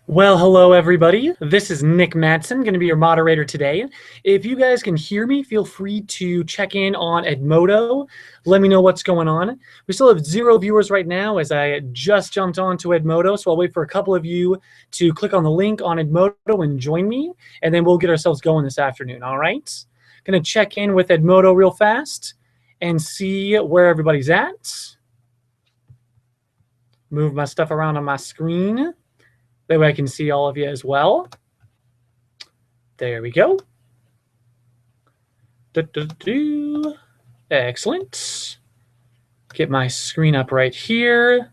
Well, hello everybody. This is Nick Madsen, going to be your moderator today. If you guys can hear me, feel free to check in on Edmodo. Let me know what's going on. We still have 0 viewers right now as I just jumped onto Edmodo, so I'll wait for a couple of you to click on the link on Edmodo and join me, and then we'll get ourselves going this afternoon, all right? Going to check in with Edmodo real fast and see where everybody's at. Move my stuff around on my screen. That way I can see all of you as well. There we go. Excellent. Get my screen up right here.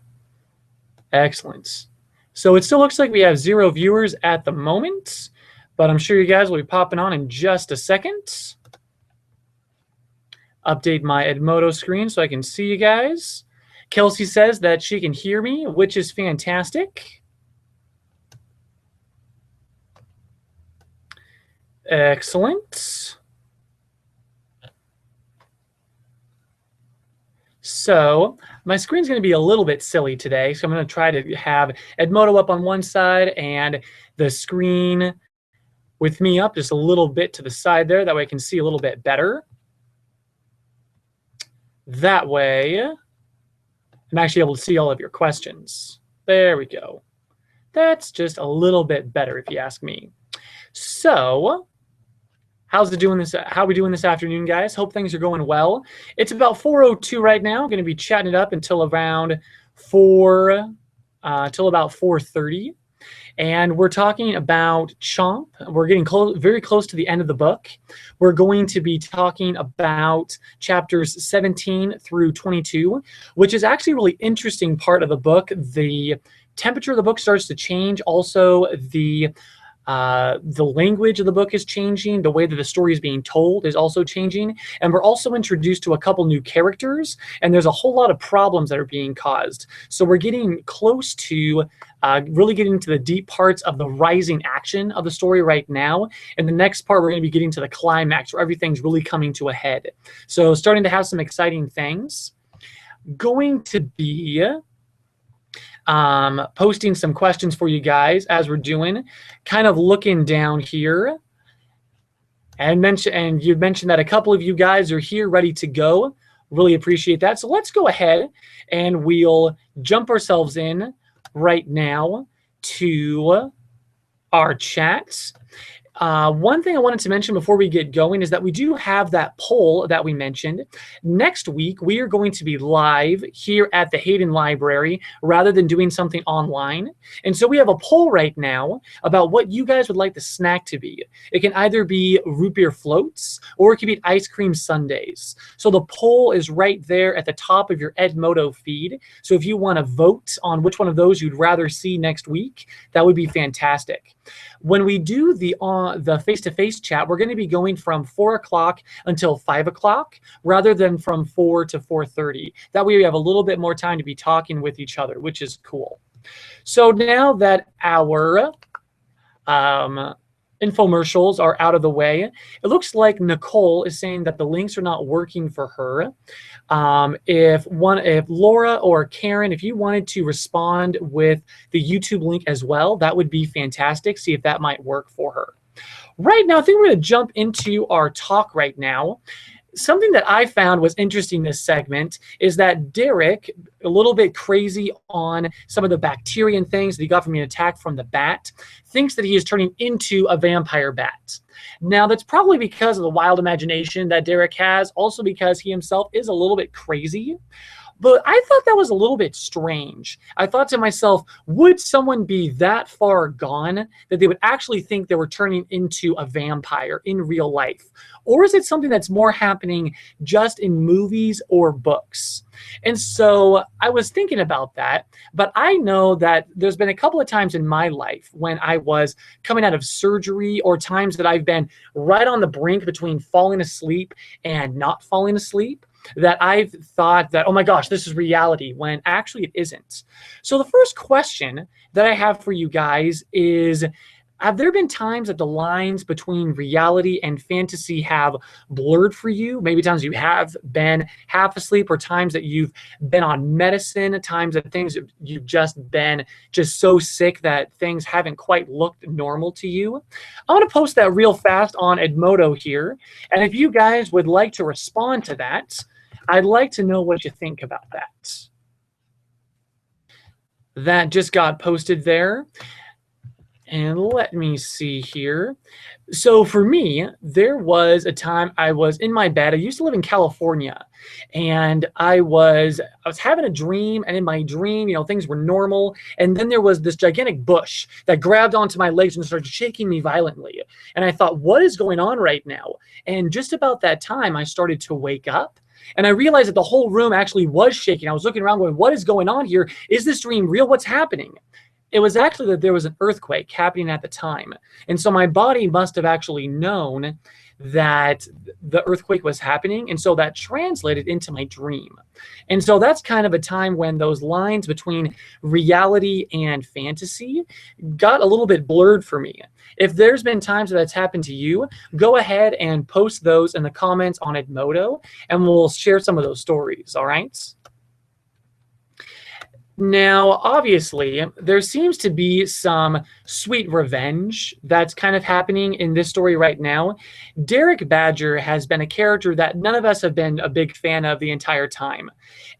Excellent. So it still looks like we have 0 viewers at the moment, but I'm sure you guys will be popping on in just a second. Update my Edmodo screen so I can see you guys. Kelsey says that she can hear me, which is fantastic. Excellent. So my screen's going to be a little bit silly today. So I'm going to try to have Edmodo up on one side and the screen with me up just a little bit to the side there. That way I can see a little bit better. That way I'm actually able to see all of your questions. There we go. That's just a little bit better if you ask me. So how are we doing this afternoon, guys? Hope things are going well. It's about 4:02 right now. I'm going to be chatting it up until around 4:30. And we're talking about Chomp. We're getting very close to the end of the book. We're going to be talking about chapters 17 through 22, which is actually a really interesting part of the book. The temperature of the book starts to change. Also, the language of the book is changing. The way that the story is being told is also changing. And we're also introduced to a couple new characters, and there's a whole lot of problems that are being caused. So we're getting close to really getting into the deep parts of the rising action of the story right now. And the next part, we're going to be getting to the climax where everything's really coming to a head. So starting to have some exciting things. Going to be posting some questions for you guys as we're doing, kind of looking down here, and you mentioned that a couple of you guys are here ready to go. Really appreciate that. So let's go ahead and we'll jump ourselves in right now to our chats. One thing I wanted to mention before we get going is that we do have that poll that we mentioned. Next week, we are going to be live here at the Hayden Library rather than doing something online. And so we have a poll right now about what you guys would like the snack to be. It can either be root beer floats or it could be ice cream sundaes. So the poll is right there at the top of your Edmodo feed. So if you want to vote on which one of those you'd rather see next week, that would be fantastic. When we do the face-to-face chat, we're going to be going from 4 o'clock until 5 o'clock rather than from 4 to 4:30. That way we have a little bit more time to be talking with each other, which is cool. So now that our infomercials are out of the way, it looks like Nicole is saying that the links are not working for her. If Laura or Karen, if you wanted to respond with the YouTube link as well, that would be fantastic. See if that might work for her. Right now, I think we're going to jump into our talk right now. Something that I found was interesting this segment is that Derek, a little bit crazy on some of the bacteria and things that he got from an attack from the bat, thinks that he is turning into a vampire bat. Now, that's probably because of the wild imagination that Derek has, also because he himself is a little bit crazy. But I thought that was a little bit strange. I thought to myself, would someone be that far gone that they would actually think they were turning into a vampire in real life? Or is it something that's more happening just in movies or books? And so I was thinking about that, but I know that there's been a couple of times in my life when I was coming out of surgery or times that I've been right on the brink between falling asleep and not falling asleep, that I've thought that, oh my gosh, this is reality, when actually it isn't. So the first question that I have for you guys is, have there been times that the lines between reality and fantasy have blurred for you? Maybe times you have been half asleep, or times that you've been on medicine, times that things you've just been just so sick that things haven't quite looked normal to you. I'm going to post that real fast on Edmodo here. And if you guys would like to respond to that, I'd like to know what you think about that. That just got posted there. And let me see here. So for me, there was a time I was in my bed. I used to live in California, and I was having a dream, and in my dream, you know, things were normal. And then there was this gigantic bush that grabbed onto my legs and started shaking me violently. And I thought, what is going on right now? And just about that time, I started to wake up. And I realized that the whole room actually was shaking. I was looking around going, what is going on here? Is this dream real? What's happening? It was actually that there was an earthquake happening at the time. And so my body must have actually known that the earthquake was happening. And so that translated into my dream. And so that's kind of a time when those lines between reality and fantasy got a little bit blurred for me. If there's been times that that's happened to you, go ahead and post those in the comments on Edmodo, and we'll share some of those stories, all right? Now, obviously, there seems to be some sweet revenge that's kind of happening in this story right now. Derek Badger has been a character that none of us have been a big fan of the entire time.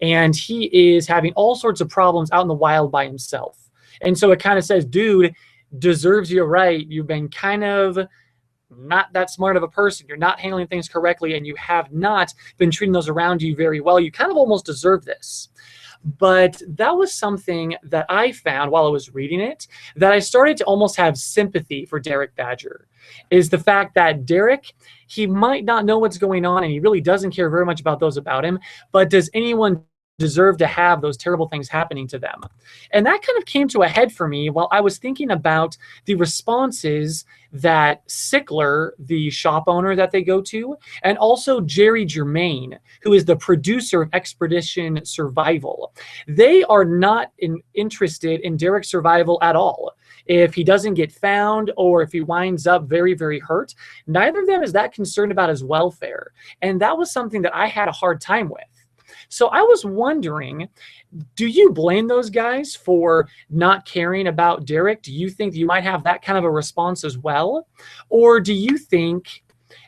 And he is having all sorts of problems out in the wild by himself. And so it kind of says, dude, deserves you right. You've been kind of not that smart of a person. You're not handling things correctly, and you have not been treating those around you very well. You kind of almost deserve this. But that was something that I found while I was reading it, that I started to almost have sympathy for Derek Badger, is the fact that Derek, he might not know what's going on, and he really doesn't care very much about those about him, but does anyone deserve to have those terrible things happening to them? And that kind of came to a head for me while I was thinking about the responses that Sickler, the shop owner that they go to, and also Jerry Germain, who is the producer of Expedition Survival. They are not interested in Derek's survival at all. If he doesn't get found, or if he winds up very, very hurt, neither of them is that concerned about his welfare. And that was something that I had a hard time with. So I was wondering, do you blame those guys for not caring about Derek? Do you think you might have that kind of a response as well? Or do you think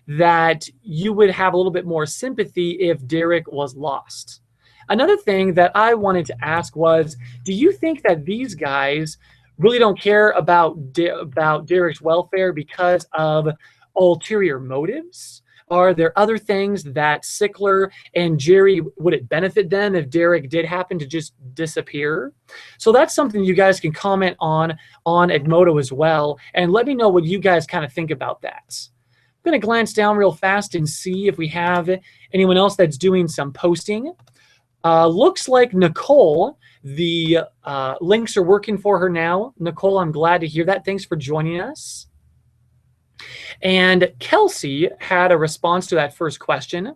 that you would have a little bit more sympathy if Derek was lost? Another thing that I wanted to ask was, do you think that these guys really don't care about Derek's welfare because of ulterior motives? Are there other things that Sickler and Jerry, would it benefit them if Derek did happen to just disappear? So that's something you guys can comment on Edmodo as well, and let me know what you guys kind of think about that. I'm going to glance down real fast and see if we have anyone else that's doing some posting. Looks like Nicole, the links are working for her now. Nicole, I'm glad to hear that. Thanks for joining us. And Kelsey had a response to that first question.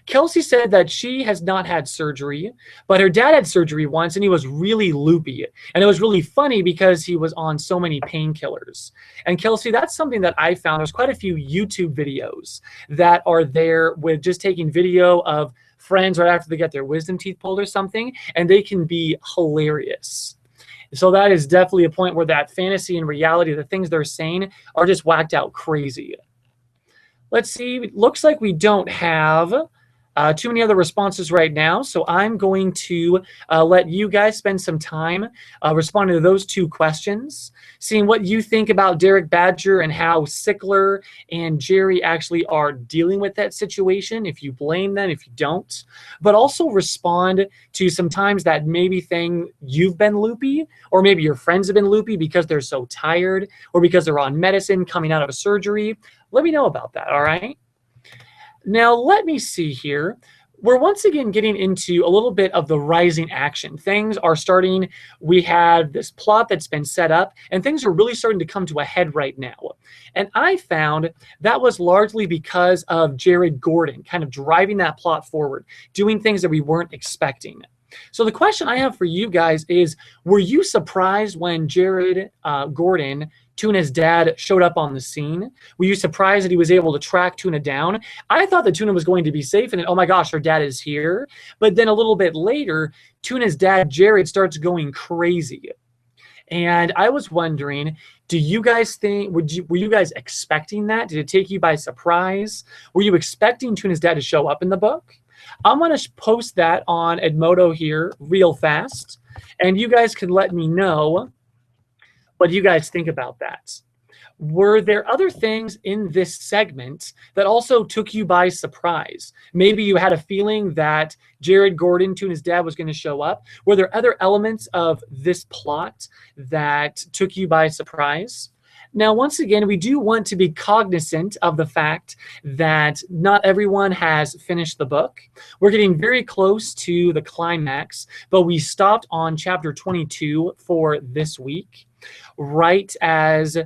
Kelsey said that she has not had surgery, but her dad had surgery once, and he was really loopy. And it was really funny because he was on so many painkillers. And Kelsey, that's something that I found. There's quite a few YouTube videos that are there with just taking video of friends right after they get their wisdom teeth pulled or something, and they can be hilarious. So that is definitely a point where that fantasy and reality, the things they're saying, are just whacked out crazy. Let's see. It looks like we don't have too many other responses right now. So I'm going to let you guys spend some time responding to those two questions, seeing what you think about Derek Badger and how Sickler and Jerry actually are dealing with that situation, if you blame them, if you don't. But also respond to sometimes that maybe you've been loopy, or maybe your friends have been loopy because they're so tired, or because they're on medicine coming out of a surgery. Let me know about that, all right? Now, let me see here. We're once again getting into a little bit of the rising action. Things are starting. We have this plot that's been set up, and things are really starting to come to a head right now. And I found that was largely because of Jared Gordon kind of driving that plot forward, doing things that we weren't expecting. So the question I have for you guys is, were you surprised when Jared Gordon, Tuna's dad, showed up on the scene? Were you surprised that he was able to track Tuna down? I thought that Tuna was going to be safe and then, oh my gosh, her dad is here. But then a little bit later, Tuna's dad, Jared, starts going crazy. And I was wondering, do you guys think, were you guys expecting that? Did it take you by surprise? Were you expecting Tuna's dad to show up in the book? I'm going to post that on Edmodo here real fast, and you guys can let me know what you guys think about that. Were there other things in this segment that also took you by surprise? Maybe you had a feeling that Jared Gordon, Tuna's dad, was going to show up. Were there other elements of this plot that took you by surprise? Now, once again, we do want to be cognizant of the fact that not everyone has finished the book. We're getting very close to the climax, but we stopped on chapter 22 for this week, right as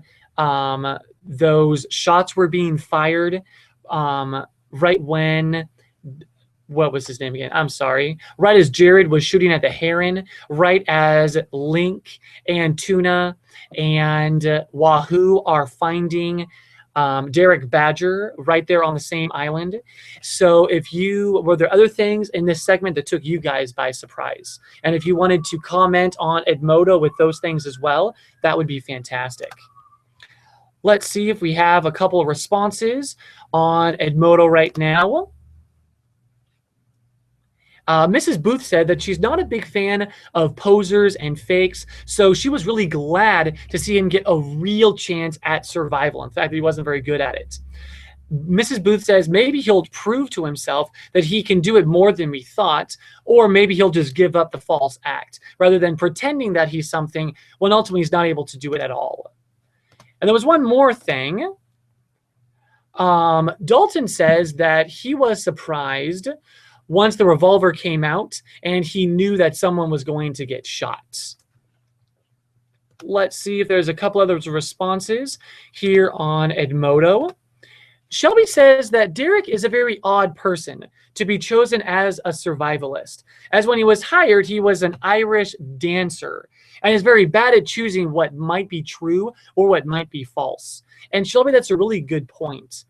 those shots were being fired, right when, what was his name again? I'm sorry. Right as Jared was shooting at the Heron, right as Link and Tuna and Wahoo are finding Derek Badger right there on the same island. So were there other things in this segment that took you guys by surprise? And if you wanted to comment on Edmodo with those things as well, that would be fantastic. Let's see if we have a couple of responses on Edmodo right now. Mrs. Booth said that she's not a big fan of posers and fakes, so she was really glad to see him get a real chance at survival. In fact, he wasn't very good at it. Mrs. Booth says maybe he'll prove to himself that he can do it more than we thought, or maybe he'll just give up the false act rather than pretending that he's something when ultimately he's not able to do it at all. And there was one more thing. Dalton says that he was surprised once the revolver came out and he knew that someone was going to get shot. Let's see if there's a couple other responses here on Edmodo. Shelby says that Derek is a very odd person to be chosen as a survivalist, as when he was hired, he was an Irish dancer and is very bad at choosing what might be true or what might be false. And Shelby, that's a really good point.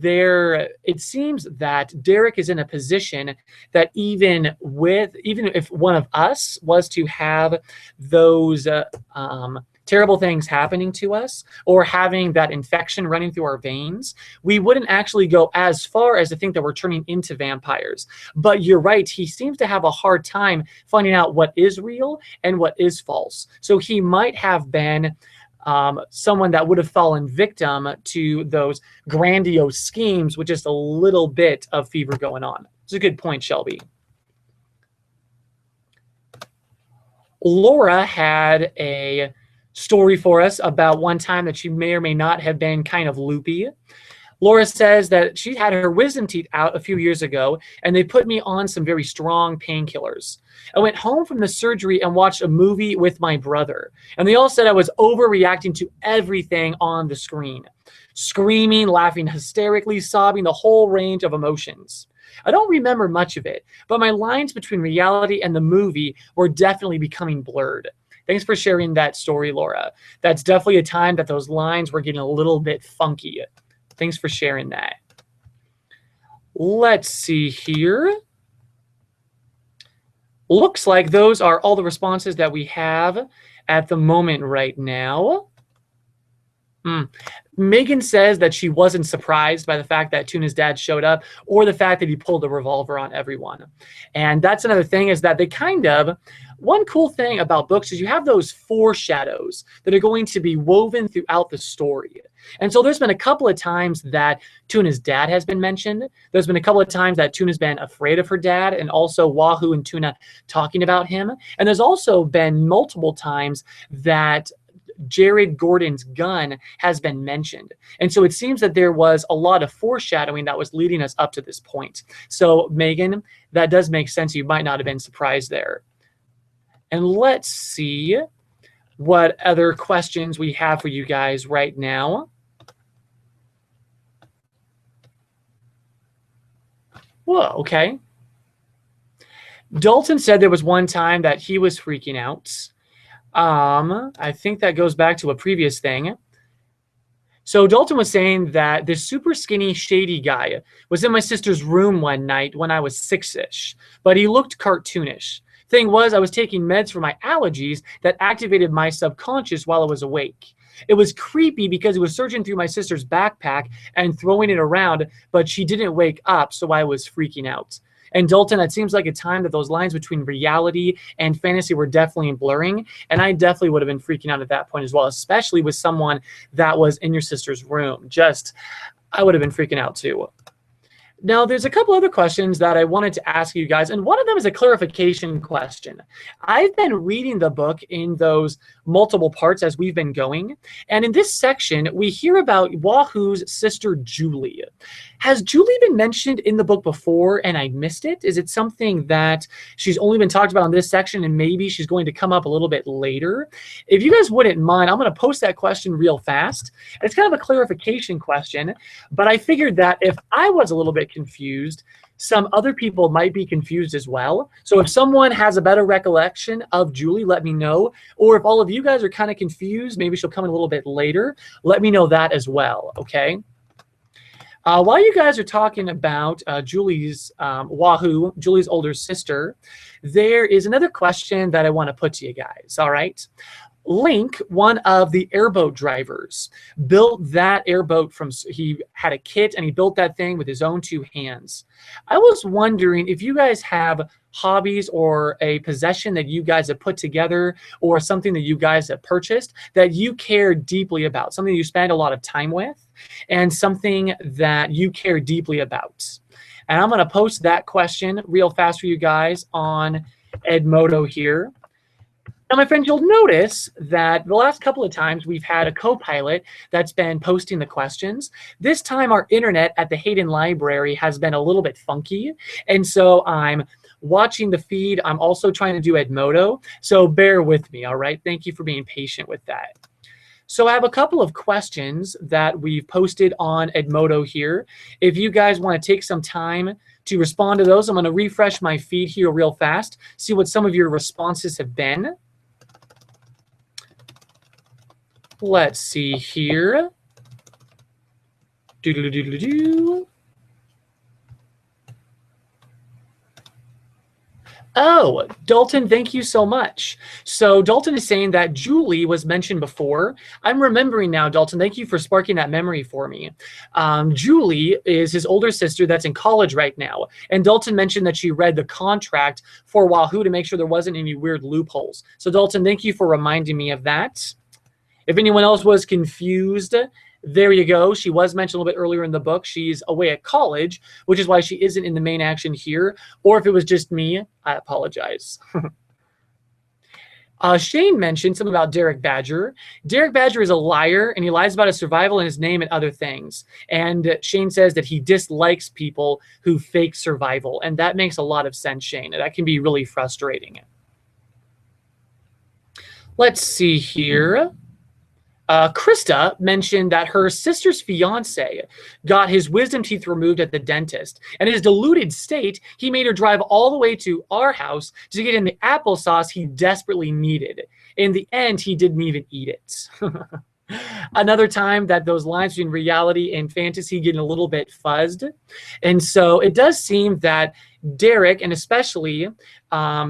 It seems that Derek is in a position that even if one of us was to have those terrible things happening to us or having that infection running through our veins, we wouldn't actually go as far as to think that we're turning into vampires. But you're right, he seems to have a hard time finding out what is real and what is false. So he might have been someone that would have fallen victim to those grandiose schemes with just a little bit of fever going on. It's a good point, Shelby. Laura had a story for us about one time that she may or may not have been kind of loopy. Laura says that she had her wisdom teeth out a few years ago, and they put me on some very strong painkillers. I went home from the surgery and watched a movie with my brother, and they all said I was overreacting to everything on the screen. Screaming, laughing hysterically, sobbing, the whole range of emotions. I don't remember much of it, but my lines between reality and the movie were definitely becoming blurred. Thanks for sharing that story, Laura. That's definitely a time that those lines were getting a little bit funky. Thanks for sharing that. Let's see here. Looks like those are all the responses that we have at the moment right now. Megan says that she wasn't surprised by the fact that Tuna's dad showed up or the fact that he pulled a revolver on everyone. And that's another thing, is that they one cool thing about books is you have those foreshadows that are going to be woven throughout the story. And so there's been a couple of times that Tuna's dad has been mentioned. There's been a couple of times that Tuna's been afraid of her dad, and also Wahoo and Tuna talking about him. And there's also been multiple times that Jared Gordon's gun has been mentioned. And so it seems that there was a lot of foreshadowing that was leading us up to this point. So Megan, that does make sense. You might not have been surprised there. And let's see what other questions we have for you guys right now. Whoa, okay. Dalton said there was one time that he was freaking out. I think that goes back to a previous thing. So Dalton was saying that this super skinny, shady guy was in my sister's room one night when I was 6-ish, but he looked cartoonish. Thing was, I was taking meds for my allergies that activated my subconscious while I was awake. It was creepy because he was searching through my sister's backpack and throwing it around, but she didn't wake up, so I was freaking out. And Dalton, it seems like a time that those lines between reality and fantasy were definitely blurring. And I definitely would have been freaking out at that point as well, especially with someone that was in your sister's room. I would have been freaking out too. Now, there's a couple other questions that I wanted to ask you guys, and one of them is a clarification question. I've been reading the book in those multiple parts as we've been going, and in this section, we hear about Wahoo's sister, Julie. Has Julie been mentioned in the book before and I missed it? Is it something that she's only been talked about in this section and maybe she's going to come up a little bit later? If you guys wouldn't mind, I'm going to post that question real fast. It's kind of a clarification question, but I figured that if I was a little bit confused, some other people might be confused as well. So if someone has a better recollection of Julie, let me know. Or if all of you guys are kind of confused, maybe she'll come in a little bit later, let me know that as well, okay? While you guys are talking about Julie's Wahoo, Julie's older sister, there is another question that I want to put to you guys, all right? Link, one of the airboat drivers, built that airboat he had a kit and he built that thing with his own 2 hands. I was wondering if you guys have hobbies or a possession that you guys have put together or something that you guys have purchased that you care deeply about, something you spend a lot of time with and something that you care deeply about. And I'm going to post that question real fast for you guys on Edmodo here. Now, my friends, you'll notice that the last couple of times we've had a co-pilot that's been posting the questions. This time our internet at the Hayden Library has been a little bit funky. And so I'm watching the feed. I'm also trying to do Edmodo. So bear with me, all right? Thank you for being patient with that. So I have a couple of questions that we've posted on Edmodo here. If you guys want to take some time to respond to those, I'm going to refresh my feed here real fast, see what some of your responses have been. Let's see here. Doodle-doodle-doo. Oh, Dalton, thank you so much. So Dalton is saying that Julie was mentioned before. I'm remembering now, Dalton. Thank you for sparking that memory for me. Julie is his older sister that's in college right now. And Dalton mentioned that she read the contract for Wahoo to make sure there wasn't any weird loopholes. So Dalton, thank you for reminding me of that. If anyone else was confused, there you go. She was mentioned a little bit earlier in the book. She's away at college, which is why she isn't in the main action here. Or if it was just me, I apologize. Shane mentioned something about Derek Badger. Derek Badger is a liar, and he lies about his survival and his name and other things. And Shane says that he dislikes people who fake survival. And that makes a lot of sense, Shane. That can be really frustrating. Let's see here. Krista mentioned that her sister's fiance got his wisdom teeth removed at the dentist. And in his deluded state, he made her drive all the way to our house to get him the applesauce he desperately needed. In the end, he didn't even eat it. Another time that those lines between reality and fantasy getting a little bit fuzzed. And so it does seem that Derek, and especially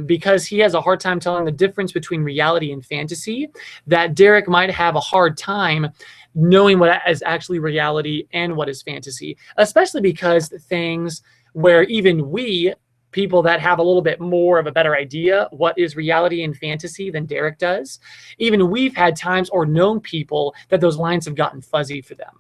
because he has a hard time telling the difference between reality and fantasy, that Derek might have a hard time knowing what is actually reality and what is fantasy, especially because things where even we, people that have a little bit more of a better idea what is reality and fantasy than Derek does, even we've had times or known people that those lines have gotten fuzzy for them.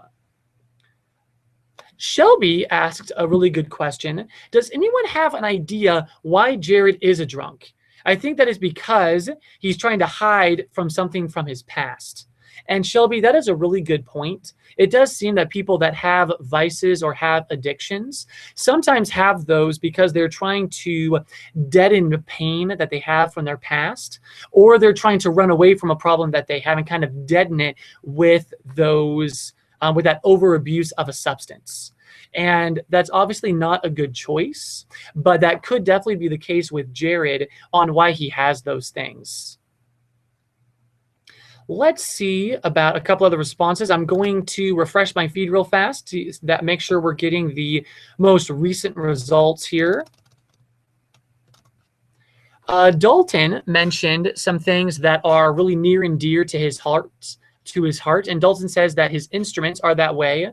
Shelby asked a really good question. Does anyone have an idea why Jared is a drunk? I think that is because he's trying to hide from something from his past. And Shelby, that is a really good point. It does seem that people that have vices or have addictions sometimes have those because they're trying to deaden the pain that they have from their past, or they're trying to run away from a problem that they have and kind of deaden it with those with that over abuse of a substance. And that's obviously not a good choice, but that could definitely be the case with Jared on why he has those things. Let's see about a couple other responses. I'm going to refresh my feed real fast to make sure we're getting the most recent results here. Dalton mentioned some things that are really near and dear to his heart, and Dalton says that his instruments are that way.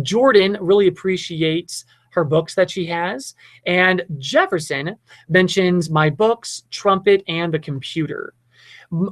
Jordan really appreciates her books that she has, and Jefferson mentions my books, trumpet, and the computer.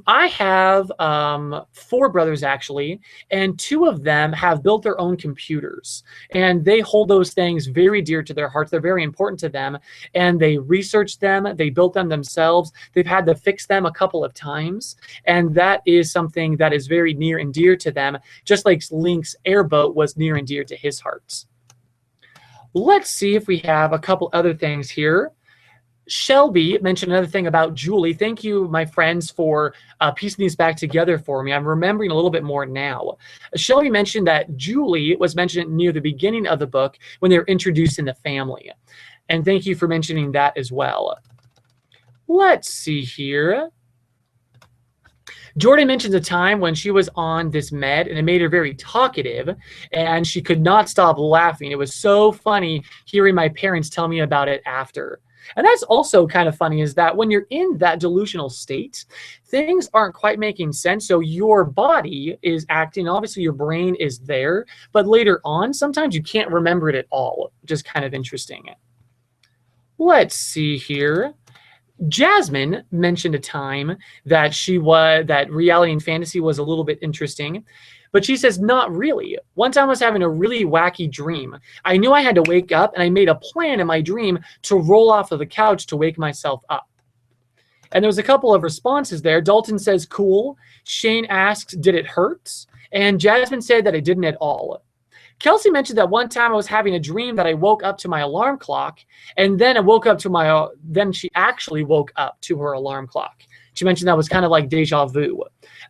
I have 4 brothers, actually, and 2 of them have built their own computers. And they hold those things very dear to their hearts. They're very important to them. And they researched them. They built them themselves. They've had to fix them a couple of times. And that is something that is very near and dear to them, just like Link's airboat was near and dear to his heart. Let's see if we have a couple other things here. Shelby mentioned another thing about Julie. Thank you, my friends, for piecing these back together for me. I'm remembering a little bit more now. Shelby mentioned that Julie was mentioned near the beginning of the book when they were introduced in the family. And thank you for mentioning that as well. Let's see here. Jordan mentions a time when she was on this med and it made her very talkative and she could not stop laughing. It was so funny hearing my parents tell me about it after. And that's also kind of funny, is that when you're in that delusional state, things aren't quite making sense. So your body is acting, obviously your brain is there, but later on, sometimes you can't remember it at all, which is kind of interesting. Let's see here. Jasmine mentioned a time that that reality and fantasy was a little bit interesting. But she says, not really. One time I was having a really wacky dream. I knew I had to wake up, and I made a plan in my dream to roll off of the couch to wake myself up. And there was a couple of responses there. Dalton says, cool. Shane asks, did it hurt? And Jasmine said that it didn't at all. Kelsey mentioned that one time I was having a dream that I woke up to my alarm clock, and then I woke up to then she actually woke up to her alarm clock. She mentioned that was kind of like deja vu.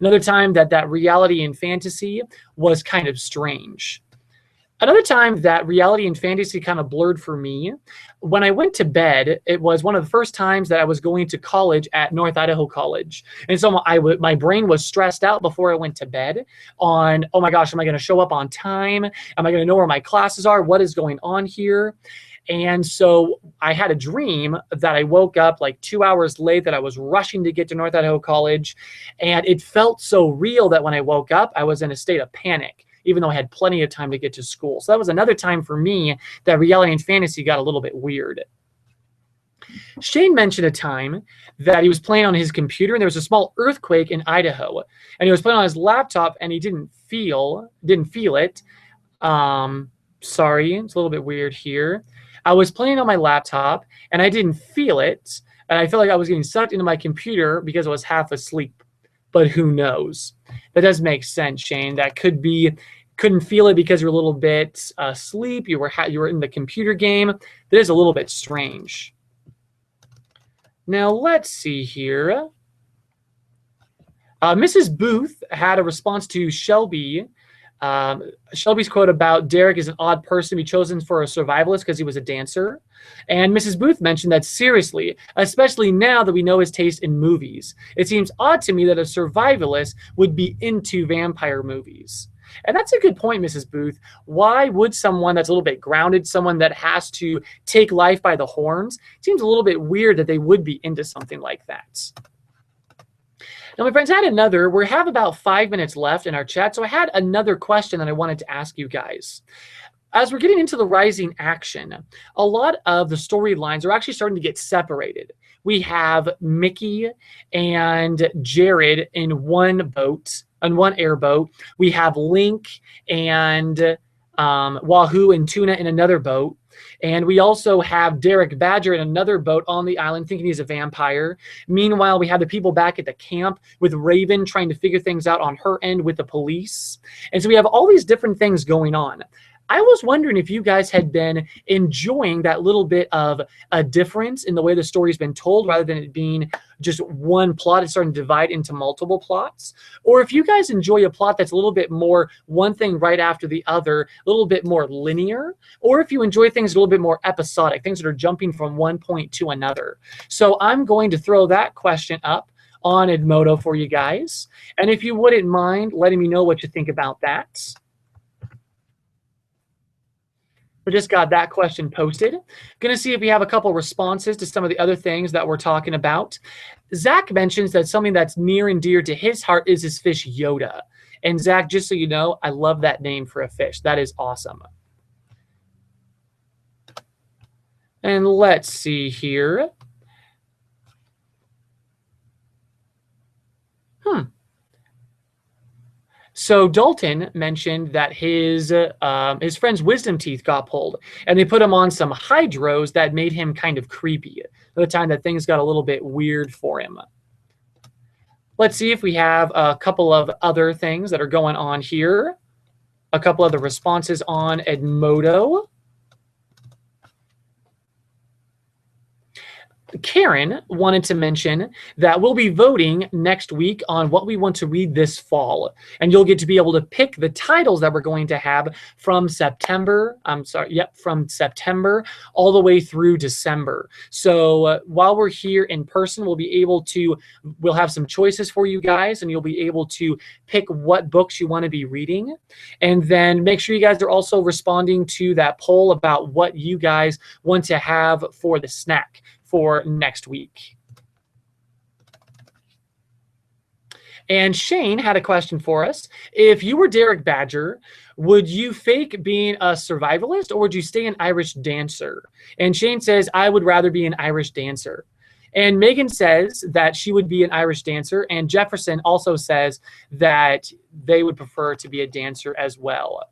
Another time that reality and fantasy was kind of strange. Another time that reality and fantasy kind of blurred for me, when I went to bed, it was one of the first times that I was going to college at North Idaho College. And so my brain was stressed out before I went to bed on, oh my gosh, am I going to show up on time? Am I going to know where my classes are? What is going on here? And so I had a dream that I woke up like 2 hours late, that I was rushing to get to North Idaho College. And it felt so real that when I woke up, I was in a state of panic, even though I had plenty of time to get to school. So that was another time for me that reality and fantasy got a little bit weird. Shane mentioned a time that he was playing on his computer and there was a small earthquake in Idaho. And he was playing on his laptop and he didn't feel it. Sorry, it's a little bit weird here. I was playing on my laptop and I didn't feel it. And I felt like I was getting sucked into my computer because I was half asleep. But who knows? That does make sense, Shane. That could be, couldn't feel it because you're a little bit asleep. You were in the computer game. That is a little bit strange. Now let's see here. Mrs. Booth had a response to Shelby. Shelby's quote about Derek is an odd person to be chosen for a survivalist because he was a dancer. And Mrs. Booth mentioned that seriously, especially now that we know his taste in movies. It seems odd to me that a survivalist would be into vampire movies. And that's a good point, Mrs. Booth. Why would someone that's a little bit grounded, someone that has to take life by the horns, it seems a little bit weird that they would be into something like that. Now, my friends, we have about 5 minutes left in our chat, so I had another question that I wanted to ask you guys. As we're getting into the rising action, a lot of the storylines are actually starting to get separated. We have Mickey and Jared in one boat, on one airboat. We have Link and Wahoo and Tuna in another boat. And we also have Derek Badger in another boat on the island thinking he's a vampire. Meanwhile, we have the people back at the camp with Raven trying to figure things out on her end with the police. And so we have all these different things going on. I was wondering if you guys had been enjoying that little bit of a difference in the way the story's been told, rather than it being just one plot. It's starting to divide into multiple plots. Or if you guys enjoy a plot that's a little bit more one thing right after the other, a little bit more linear, or if you enjoy things a little bit more episodic, things that are jumping from one point to another. So I'm going to throw that question up on Edmodo for you guys. And if you wouldn't mind letting me know what you think about that. We just got that question posted. Going to see if we have a couple responses to some of the other things that we're talking about. Zach mentions that something that's near and dear to his heart is his fish Yoda. And Zach, just so you know, I love that name for a fish. That is awesome. And let's see here. So Dalton mentioned that his friend's wisdom teeth got pulled, and they put him on some hydros that made him kind of creepy. The time that things got a little bit weird for him. Let's see if we have a couple of other things that are going on here. A couple of the responses on Edmodo. Karen wanted to mention that we'll be voting next week on what we want to read this fall. And you'll get to be able to pick the titles that we're going to have from September all the way through December. So while we're here in person, we'll have some choices for you guys, and you'll be able to pick what books you want to be reading. And then make sure you guys are also responding to that poll about what you guys want to have for the snack for next week. And Shane had a question for us. If you were Derek Badger, would you fake being a survivalist, or would you stay an Irish dancer? And Shane says, I would rather be an Irish dancer. And Megan says that she would be an Irish dancer. And Jefferson also says that they would prefer to be a dancer as well.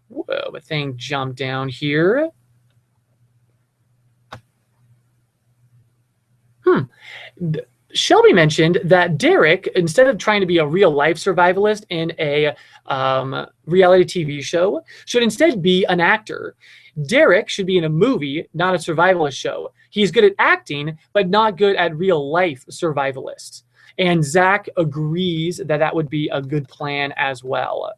Whoa, the thing jumped down here. Shelby mentioned that Derek, instead of trying to be a real-life survivalist in a reality TV show, should instead be an actor. Derek should be in a movie, not a survivalist show. He's good at acting, but not good at real-life survivalist. And Zach agrees that that would be a good plan as well.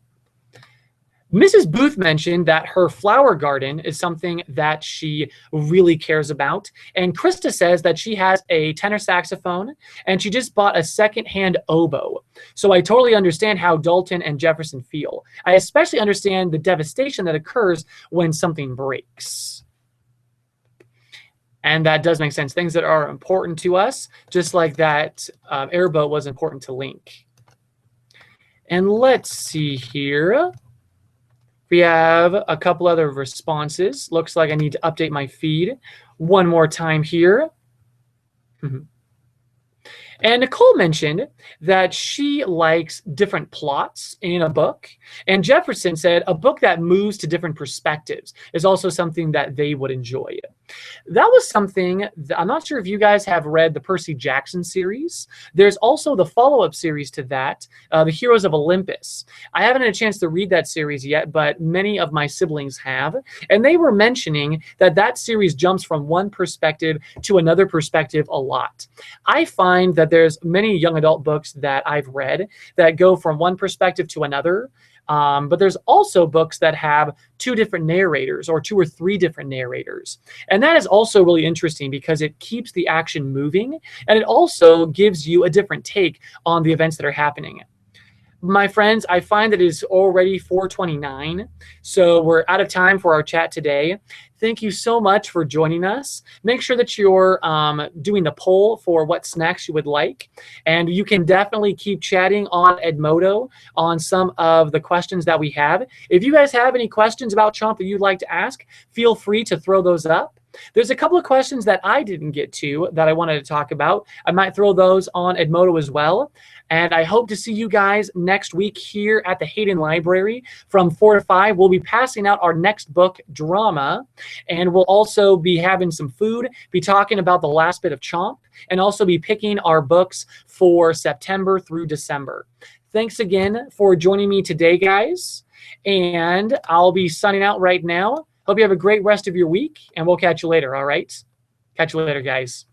Mrs. Booth mentioned that her flower garden is something that she really cares about. And Krista says that she has a tenor saxophone and she just bought a secondhand oboe. So I totally understand how Dalton and Jefferson feel. I especially understand the devastation that occurs when something breaks. And that does make sense. Things that are important to us, just like that airboat was important to Link. And let's see here. We have a couple other responses. Looks like I need to update my feed one more time here. And Nicole mentioned that she likes different plots in a book. And Jefferson said a book that moves to different perspectives is also something that they would enjoy. That was something that, I'm not sure if you guys have read the Percy Jackson series. There's also the follow-up series to that, The Heroes of Olympus. I haven't had a chance to read that series yet, but many of my siblings have. And they were mentioning that that series jumps from one perspective to another perspective a lot. I find that there's many young adult books that I've read that go from one perspective to another. But there's also books that have two different narrators or two or three different narrators. And that is also really interesting because it keeps the action moving and it also gives you a different take on the events that are happening. My friends, I find that it is already 4:29, so we're out of time for our chat today. Thank you so much for joining us. Make sure that you're doing the poll for what snacks you would like. And you can definitely keep chatting on Edmodo on some of the questions that we have. If you guys have any questions about Chomp that you'd like to ask, feel free to throw those up. There's a couple of questions that I didn't get to that I wanted to talk about. I might throw those on Edmodo as well. And I hope to see you guys next week here at the Hayden Library from 4 to 5. We'll be passing out our next book, Drama, and we'll also be having some food, be talking about the last bit of Chomp, and also be picking our books for September through December. thanks again for joining me today, guys. And I'll be signing out right now. Hope you have a great rest of your week, and we'll catch you later, all right? Catch you later, guys.